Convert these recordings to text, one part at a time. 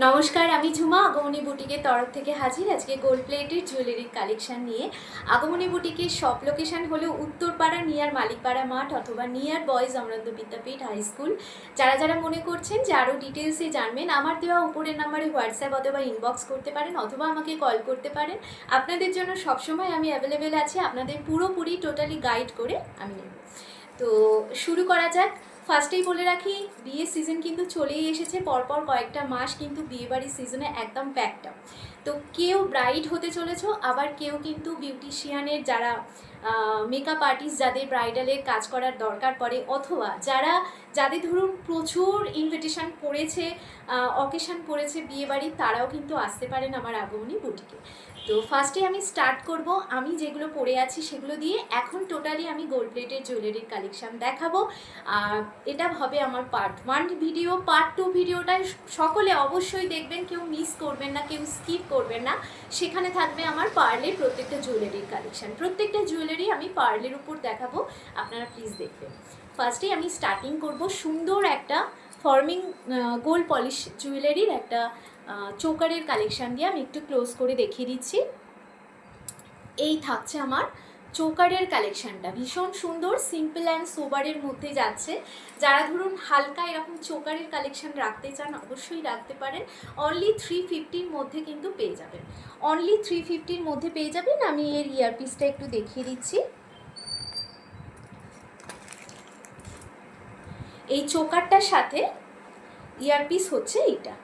নমস্কার, আমি ঝুমা আগমনী বুটিকের তরফ থেকে হাজির আজকে গোল্ড প্লেটের জুয়েলারির কালেকশন নিয়ে। আগমনী বুটিকের শপ লোকেশন হলো উত্তরপাড়া নিয়ার মালিকপাড়া মাঠ অথবা নিয়ার বয়েজ অমৃত বিদ্যাপীঠ হাই স্কুল। যারা যারা মনে করছেন যে আরও ডিটেলসে জানবেন, আমার দেওয়া উপরের নাম্বারে হোয়াটসঅ্যাপ অথবা ইনবক্স করতে পারেন অথবা আমাকে কল করতে পারেন। আপনাদের জন্য সবসময় আমি অ্যাভেলেবেল আছি, আপনাদের পুরোপুরি টোটালি গাইড করে আমি নেব। তো শুরু করা যাক। ফার্স্টেই বলে রাখি, বিয়ের সিজন কিন্তু চলেই এসেছে, পরপর কয়েকটা মাস কিন্তু বিয়েবাড়ির সিজনে একদম প্যাকড আপ। তো কেউ ব্রাইড হতে চলেছো, আবার কেউ কিন্তু বিউটিশিয়ানের যারা মেকআপ আর্টিস্ট যাদের ব্রাইডালের কাজ করার দরকার পড়ে, অথবা যাদের ধরুন প্রচুর ইনভিটেশন পড়েছে, অকেশন পড়েছে বিয়েবাড়ির, তারাও কিন্তু আসতে পারেন আমার আগমনী বুটিকে। তো ফার্স্টে আমি স্টার্ট করব আমি যেগুলো পরে আছি সেগুলো দিয়ে। এখন টোটালি আমি গোল্ড প্লেটের জুয়েলারির কালেকশান দেখাবো। এটা হবে আমার পার্ট 1 ভিডিও। পার্ট 2 ভিডিওটাই সকলে অবশ্যই দেখবেন, কেউ মিস করবেন না, কেউ স্কিপ করবেন না। সেখানে থাকবে আমার পার্লের প্রত্যেকটা জুয়েলারির কালেকশান, প্রত্যেকটা জুয়েলারি আমি পার্লের উপর দেখাবো, আপনারা প্লিজ দেখবেন। ফার্স্টে আমি স্টার্টিং করব সুন্দর একটা ফর্মিং গোল্ড পলিশ জুয়েলারির একটা চোকারের কালেকশান দিয়ে। আমি একটু ক্লোজ করে দেখিয়ে দিচ্ছি। এই থাকছে আমার চোকারের কালেকশানটা, ভীষণ সুন্দর, সিম্পল অ্যান্ড সোবারের মধ্যে যাচ্ছে। যারা ধরুন হালকা এরকম চোকারের কালেকশান রাখতে চান অবশ্যই রাখতে পারেন। অনলি 350-র মধ্যে কিন্তু পেয়ে যাবেন, অনলি 350-র মধ্যে পেয়ে যাবেন। আমি এর ইয়ারপিসটা একটু দেখিয়ে দিচ্ছি। এই চোকারটার সাথে ইয়ারপিস হচ্ছে এইটা,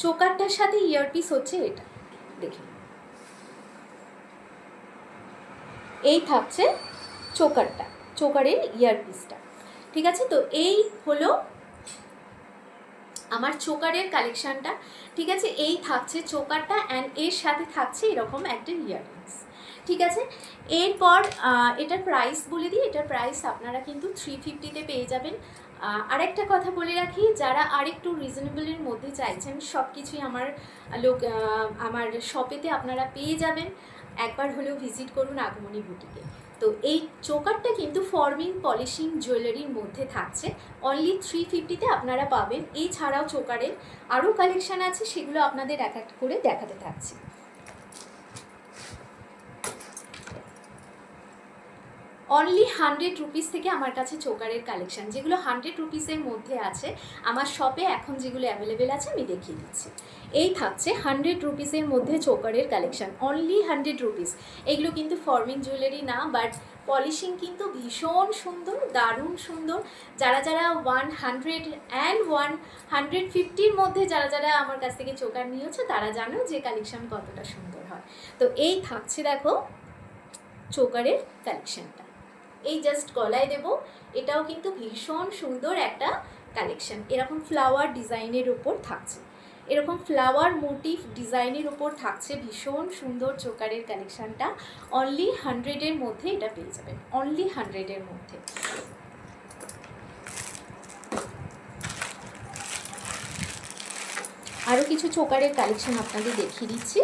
চোকারটার সাথে ইয়ারপিস হচ্ছে এটা, দেখুন এই থাকছে চোকারটা, চোকারের ইয়ারপিসটা, ঠিক আছে। তো এই হলো আমার চোকারের কালেকশানটা, ঠিক আছে। এই থাকছে চোকারটা অ্যান্ড এর সাথে থাকছে এরকম একটা ইয়াররিংস, ঠিক আছে। এরপর এটার প্রাইস বলে দিই, এটার প্রাইস আপনারা কিন্তু 350-তে পেয়ে যাবেন। আরেকটা কথা বলে রাখি, যারা আরেকটু রিজনেবলের মধ্যে চাইছেন, সব কিছুই আমার শপেতে আপনারা পেয়ে যাবেন। একবার হলেও ভিজিট করুন আগমনী বুটিকে। তো এই চোকারটা কিন্তু ফর্মিং পলিশিং জুয়েলারির মধ্যে থাকছে, অনলি 350-তে আপনারা পাবেন। এছাড়াও চোকারের আরও কালেকশান আছে, সেগুলো আপনাদের এক এক করে দেখাতে থাকছি। অনলি 100 রুপিস থেকে আমার কাছে চোকারের কালেকশান, যেগুলো 100 রুপিসের মধ্যে আছে, আমার শপে এখন যেগুলো অ্যাভেলেবেল আছে আমি দেখিয়ে দিচ্ছি। এই থাকছে 100 রুপিসের মধ্যে চোকারের কালেকশান, অনলি 100 রুপিস। এগুলো কিন্তু ফর্মিং জুয়েলারি না, বাট পলিশিং কিন্তু ভীষণ সুন্দর, দারুণ সুন্দর। যারা যারা 100 অ্যান্ড 150-র মধ্যে যারা যারা আমার কাছ থেকে চোকার নিয়েছে, তারা জানো যে কালেকশান কতটা সুন্দর হয়। তো এই থাকছে দেখো চোকারের কালেকশানটা, এই জাস্ট গলায় দেব। এটাও কিন্তু ভীষণ সুন্দর একটা কালেকশন, এরকম ফ্লাওয়ার ডিজাইনের উপর থাকছে, এরকম ফ্লাওয়ার মোটিভ ডিজাইনের উপর থাকছে, ভীষণ সুন্দর চোকারের কালেকশানটা। অনলি 100-এর মধ্যে এটা পেয়ে যাবেন, অনলি 100-এর মধ্যে। আরও কিছু চোকারের কালেকশন আপনাদের দেখিয়ে দিচ্ছি।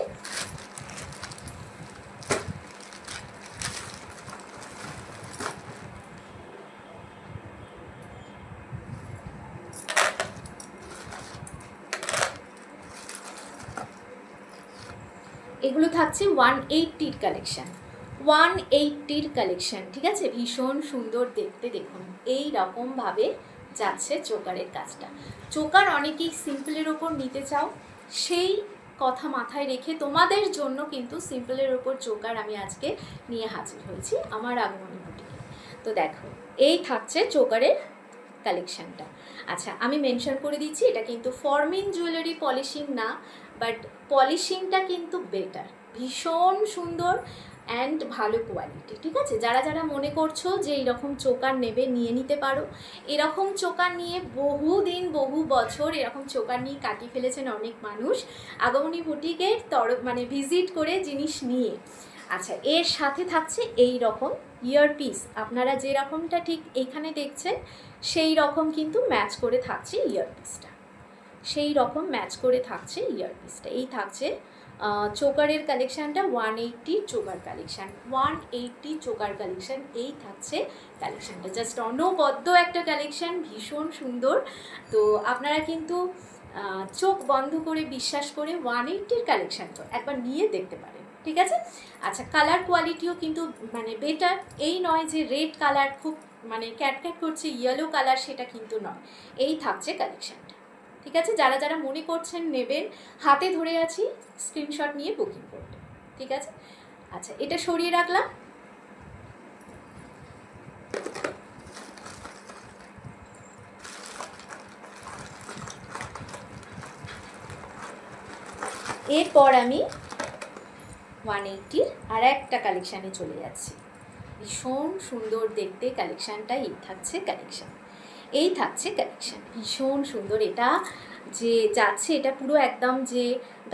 এগুলো থাকছে 180-র কালেকশান, 180-র কালেকশান, ঠিক আছে। ভীষণ সুন্দর দেখতে, দেখুন এই রকমভাবে যাচ্ছে চোকারের কাজটা। চোকার অনেকেই সিম্পলের ওপর নিতে চাও, সেই কথা মাথায় রেখে তোমাদের জন্য কিন্তু সিম্পলের ওপর চোকার আমি আজকে নিয়ে হাজির হয়েছি আমার আগমনী বুটিকে। তো দেখো এই থাকছে চোকারের কালেকশানটা। আচ্ছা, আমি মেনশন করে দিচ্ছি, এটা কিন্তু ফর্মিং জুয়েলারি পলিশিং না, বাট পলিশিংটা কিন্তু বেটার, ভীষণ সুন্দর অ্যান্ড ভালো কোয়ালিটি, ঠিক আছে। যারা যারা মনে করছো যে এইরকম চোকার নেবে, নিয়ে নিতে পারো। এরকম চোকার নিয়ে বহুদিন বহু বছর এরকম চোকার নিয়ে কাটিয়ে ফেলেছেন অনেক মানুষ আগমনী বুটিকের ভিজিট করে জিনিস নিয়ে। আচ্ছা, এর সাথে থাকছে এই রকম ইয়ারপিস, আপনারা যে রকমটা ঠিক এইখানে দেখছেন সেই রকম কিন্তু ম্যাচ করে থাকছে ইয়ারপিসটা, সেই রকম ম্যাচ করে থাকছে ইয়ারপিসটা। এই থাকছে চোকারের কালেকশানটা, 180 চোকার কালেকশান, 180 চোকার কালেকশান। এই থাকছে কালেকশানটা, জাস্ট অনবদ্য একটা কালেকশান, ভীষণ সুন্দর। তো আপনারা কিন্তু চোখ বন্ধ করে বিশ্বাস করে 180-র কালেকশান তো একবার নিয়ে দেখতে পারেন, ঠিক আছে। আচ্ছা, কালার কোয়ালিটিও কিন্তু মানে বেটার, এই নয় যে রেড কালার খুব মানে ক্যাটক্যাট করছে, ইয়েলো কালার, সেটা কিন্তু নয়। এই থাকছে কালেকশানটা, ঠিক আছে। যারা যারা মনে করছেন নেবেন, হাতে ধরে আছি, স্ক্রিনশট নিয়ে বুকিং করবেন, ঠিক আছে। আচ্ছা, এটা সরিয়ে রাখলাম। এরপর আমি 180-র আর একটা কালেকশানে চলে যাচ্ছি। ভীষণ সুন্দর দেখতে কালেকশানটা। এই থাকছে কালেকশান ভীষণ সুন্দর। এটা যে যাচ্ছে, এটা পুরো একদম যে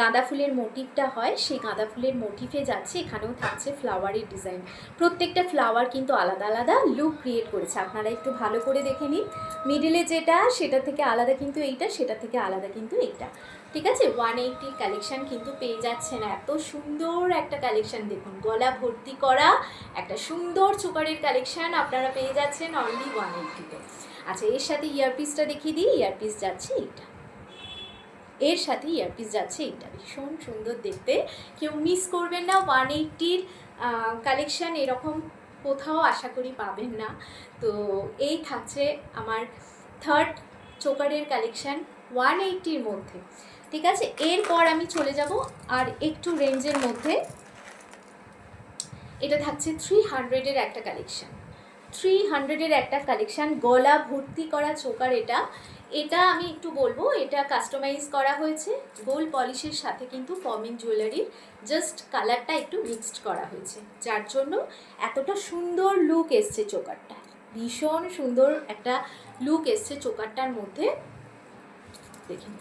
গাঁদা ফুলের মোটিভটা হয় সেই গাঁদা ফুলের মোটিভে যাচ্ছে। এখানেও থাকছে ফ্লাওয়ারের ডিজাইন। প্রত্যেকটা ফ্লাওয়ার কিন্তু আলাদা আলাদা লুক ক্রিয়েট করেছে, আপনারা একটু ভালো করে দেখে নিন। মিডিলে যেটা সেটা থেকে আলাদা কিন্তু এইটা, সেটা থেকে আলাদা কিন্তু এইটা, ঠিক আছে। 180-র কালেকশান কিন্তু পেয়ে যাচ্ছেন। এত সুন্দর একটা কালেকশান দেখুন, গলা ভর্তি করা একটা সুন্দর চোকারের কালেকশান আপনারা পেয়ে যাচ্ছেন অনলি 180-তে। আচ্ছা, এর সাথে ইয়ারপিসটা দেখিয়ে দিই। ইয়ারপিস যাচ্ছে এইটা, এর সাথে ইয়ারপিস যাচ্ছে এইটা। ভীষণ সুন্দর দেখতে, কেউ মিস করবেন না। 180-র কালেকশান এরকম কোথাও আশা করি পাবেন না। তো এই থাকছে আমার থার্ড চোকারের কালেকশান 180-র মধ্যে, ঠিক আছে। এরপর আমি চলে যাব আর একটু রেঞ্জের মধ্যে। এটা থাকছে 300-এর একটা কালেকশান। 300-এর একটা কালেকশান, গলা ভর্তি করা চোকার। এটা আমি একটু বলবো, এটা কাস্টমাইজ করা হয়েছে গোল্ড পলিশের সাথে, কিন্তু ফর্মিং জুয়েলারির জাস্ট কালারটা একটু মিক্সড করা হয়েছে, যার জন্য এতটা সুন্দর লুক এসছে চোকারটা। ভীষণ সুন্দর একটা লুক এসছে চোকারটার মধ্যে, দেখুন।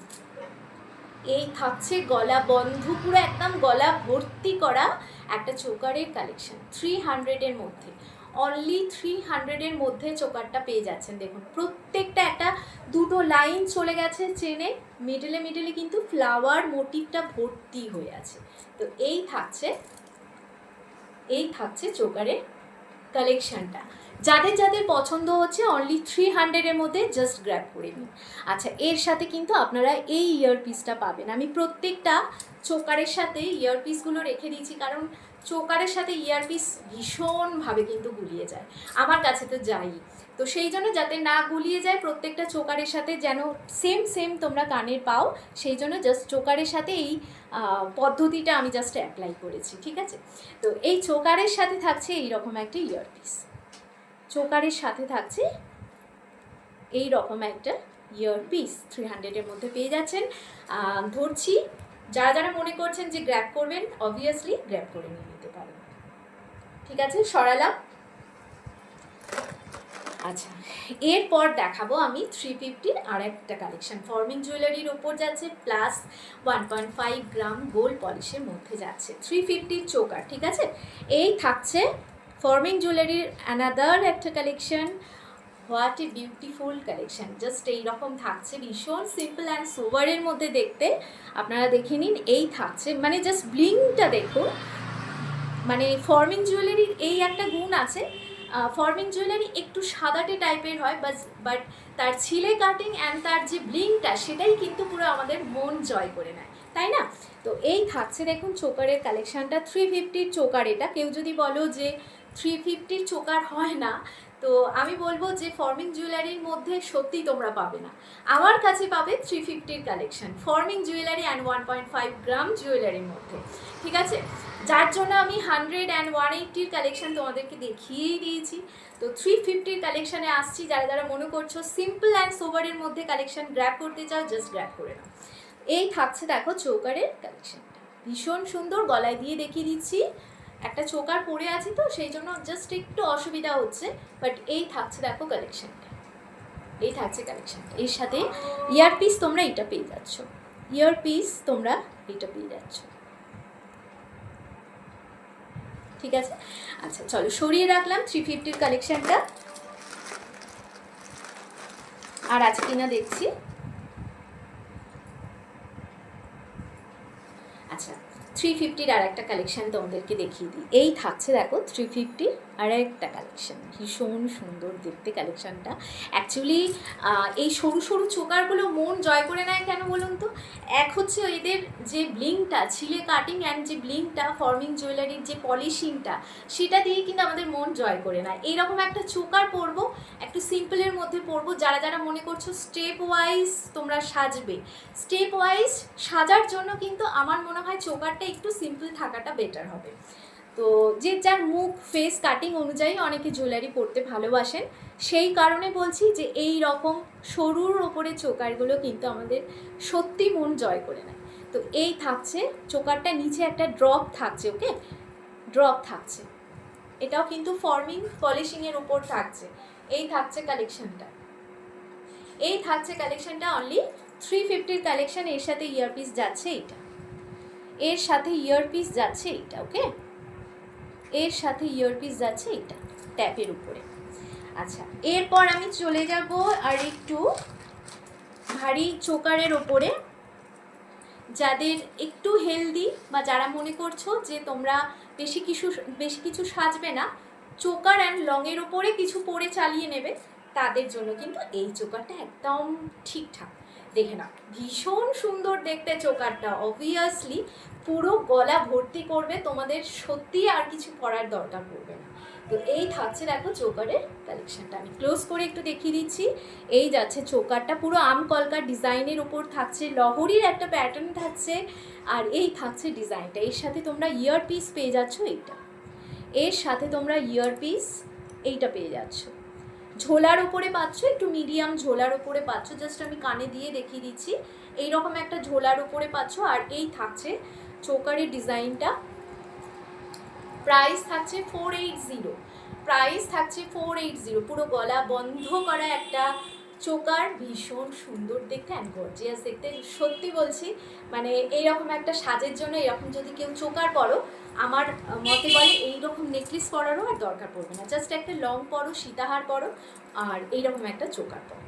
এই থাকছে গলা বন্ধ, পুরো একদম গলা ভর্তি করা একটা চোকারের কালেকশান 300-এর মধ্যে। অনলি 300-এর মধ্যে চোকারটা পেয়ে যাচ্ছেন। দেখুন, প্রত্যেকটা একটা দুটো লাইন চলে গেছে চেনে, মিডলে কিন্তু ফ্লাওয়ার মোটিভটা ভর্তি হয়ে আছে। তো এই থাকছে চোকারের কালেকশানটা। যাদের যাদের পছন্দ হচ্ছে অনলি 300-এর মধ্যে জাস্ট গ্র্যাব করে নিন। আচ্ছা, এর সাথে কিন্তু আপনারা এই ইয়ারপিসটা পাবেন। আমি প্রত্যেকটা চোকারের সাথে ইয়ারপিসগুলো রেখে দিয়েছি, কারণ চোকারের সাথে ইয়ারপিস ভীষণভাবে কিন্তু গুলিয়ে যায়, আমার কাছে তো যাই। তো সেই জন্য যাতে না গুলিয়ে যায়, প্রত্যেকটা চোকারের সাথে যেন সেম তোমরা কানের পাও, সেই জন্য জাস্ট চোকারের সাথে এই পদ্ধতিটা আমি জাস্ট অ্যাপ্লাই করেছি, ঠিক আছে। তো এই চোকারের সাথে থাকছে এইরকম একটা ইয়ারপিস, চোকারের সাথে থাকছে এই রকম একটা ইয়ারপিস 300-এর মধ্যে পেয়ে যাচ্ছেন। ধরছি, যারা যারা মনে করছেন যে গ্র্যাব করবেন, অবভিয়াসলি গ্র্যাব করে নিয়ে নিতে পারেন, ঠিক আছে। সরালাম। আচ্ছা, এরপর দেখাবো আমি 350-র আর একটা কালেকশান। ফর্মিং জুয়েলারির ওপর যাচ্ছে, প্লাস 1.5 গ্রাম গোল্ড পলিশের মধ্যে যাচ্ছে 350-র চোকার, ঠিক আছে। এই থাকছে ফর্মিং জুয়েলারির অ্যানাদার একটা collection. What a beautiful collection, just এইরকম থাকছে, ভীষণ সিম্পল অ্যান্ড সোভারের মধ্যে দেখতে। আপনারা দেখে নিন, এই থাকছে, মানে জাস্ট ব্লিংটা দেখুন। মানে ফর্মিং জুয়েলারির এই একটা গুণ আছে, ফর্মিং জুয়েলারি একটু সাদাটে টাইপের হয়, বাট তার ছিলে কাটিং অ্যান্ড তার যে ব্লিংটা, সেটাই কিন্তু পুরো আমাদের মন জয় করে নেয়, তাই না। তো এই থাকছে দেখুন চোকারের কালেকশানটা। 350-র চোকার। এটা কেউ যদি বলো যে 350-র চোকার হয় না, তো আমি বলবো যে ফর্মিং জুয়েলারির মধ্যে সত্যি তোমরা পাবে না, আমার কাছে পাবে 350-র কালেকশান, ফর্মিং জুয়েলারি অ্যান্ড 1.5 গ্রাম জুয়েলারির মধ্যে, ঠিক আছে। যার জন্য আমি 100 অ্যান্ড 180-র কালেকশান তোমাদেরকে দেখিয়েই দিয়েছি। তো 350-র কালেকশানে আসছি। যারা যারা মনে করছো সিম্পল অ্যান্ড সোভারের মধ্যে কালেকশান গ্র্যাব করতে চাও, জাস্ট গ্র্যাব করে নাও। এই থাকছে দেখো চোকারের কালেকশানটা, ভীষণ সুন্দর। গলায় দিয়ে দেখিয়ে দিচ্ছি, একটা চোকার পরে আছি তো সেই জন্য জাস্ট একটু অসুবিধা হচ্ছে, বাট এই থাকছে দেখো কালেকশানটা, এই থাকছে কালেকশানটা। এর সাথে ইয়ারপিস তোমরা এটা পেয়ে যাচ্ছ, ঠিক আছে। আচ্ছা, চলো সরিয়ে রাখলাম 350-র কালেকশানটা। আর আছে কিনা দেখছি। আচ্ছা 350-র আর একটা কালেকশান তোমাদেরকে দেখিয়ে দিই। এই থাকছে দেখো 350-র আর একটা কালেকশান, ভীষণ সুন্দর দেখতে কালেকশানটা। অ্যাকচুয়ালি এই সরু সরু চোকারগুলো মন জয় করে নেয় কেন বলুন তো? এক হচ্ছে এদের যে ব্লিংটা, ছিলে কাটিং অ্যান্ড যে ব্লিংটা, ফর্মিং জুয়েলারির যে পলিশিংটা, সেটা দিয়ে কিন্তু আমাদের মন জয় করে নেয়। এইরকম একটা চোকার পরবো, একটু সিম্পলের মধ্যে পরবো। যারা যারা মনে করছো স্টেপ ওয়াইজ তোমরা সাজবে, স্টেপ ওয়াইজ সাজার জন্য কিন্তু আমার মনে হয় চোকারটা একটু সিম্পল থাকাটা বেটার হবে। তো যে যার মুখ ফেস কাটিং অনুযায়ী অনেকে জুয়েলারি পরতে ভালোবাসেন, সেই কারণে বলছি যে এই রকম সরুর ওপরে চোকারগুলো কিন্তু আমাদের সত্যি মন জয় করে নেয়। তো এই থাকছে চোকারটা, নিচে একটা ড্রপ থাকছে, ওকে ড্রপ থাকছে, এটাও কিন্তু ফর্মিং পলিশিংয়ের উপর থাকছে। এই থাকছে কালেকশনটা, এই থাকছে কালেকশনটা অনলি 350-র কালেকশন। এর সাথে ইয়ারপিস যাচ্ছে এইটা, এর সাথে ইয়ারপিস যাচ্ছে এইটা, ওকে এর সাথে ইয়ারপিস যাচ্ছে এইটা ট্যাপের উপরে। আচ্ছা এরপর আমি চলে যাব আর একটু ভারী চোকারের ওপরে। যাদের একটু হেলদি বা যারা মনে করছো যে তোমরা বেশি কিছু সাজবে না, চোকার অ্যান্ড লংয়ের ওপরে কিছু পরে চালিয়ে নেবে, তাদের জন্য কিন্তু এই চোকারটা একদম ঠিকঠাক। দেখে নাও ভীষণ সুন্দর দেখতে চোকারটা, অবভিয়াসলি পুরো গলা ভর্তি করবে, তোমাদের সত্যি আর কিছু পরার দরকার পড়বে না। তো এই থাকছে দেখো চোকারের কালেকশনটা, আমি ক্লোজ করে একটু দেখিয়ে দিচ্ছি। এই যাচ্ছে চোকারটা, পুরো আম কলকার ডিজাইনের ওপর থাকছে, লহরির একটা প্যাটার্ন থাকছে, আর এই থাকছে ডিজাইনটা। এর সাথে তোমরা ইয়ার পিস পেয়ে যাচ্ছ এইটা, এর সাথে তোমরা ইয়ার পিস এইটা পেয়ে যাচ্ছ, ঝোলার ওপরে পাচ্ছ, একটু মিডিয়াম ঝোলার ওপরে পাচ্ছ। জাস্ট আমি কানে দিয়ে দেখিয়ে দিচ্ছি, এইরকম একটা ঝোলার ওপরে পাচ্ছ। আর এই থাকছে চোকারের ডিজাইনটা, প্রাইস থাকছে 480, প্রাইস থাকছে 480। পুরো গলা বন্ধ করা একটা চোকার, ভীষণ সুন্দর দেখতে অ্যান্ড গর্জিয়াস দেখতে। সত্যি বলছি, মানে এইরকম একটা সাজের জন্য এরকম যদি কেউ চোকার পরো, আমার মতে বলে এইরকম নেকলেস পরারও আর দরকার পড়বে না, জাস্ট একটা লং পরো, সীতাহার পরো, আর এইরকম একটা চোকার পরো।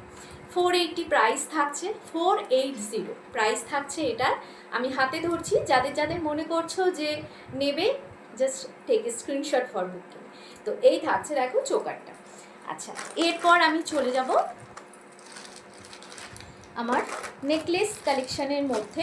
480 প্রাইস থাকছে, 480 প্রাইস থাকছে এটার। আমি হাতে ধরছি, যাদের যাদের মনে করছো যে নেবে, just take a screenshot for booking. তো এই থাকছে দেখো চোকারটা। আচ্ছা এরপর আমি চলে যাব আমার নেকলেস কালেকশানের মধ্যে।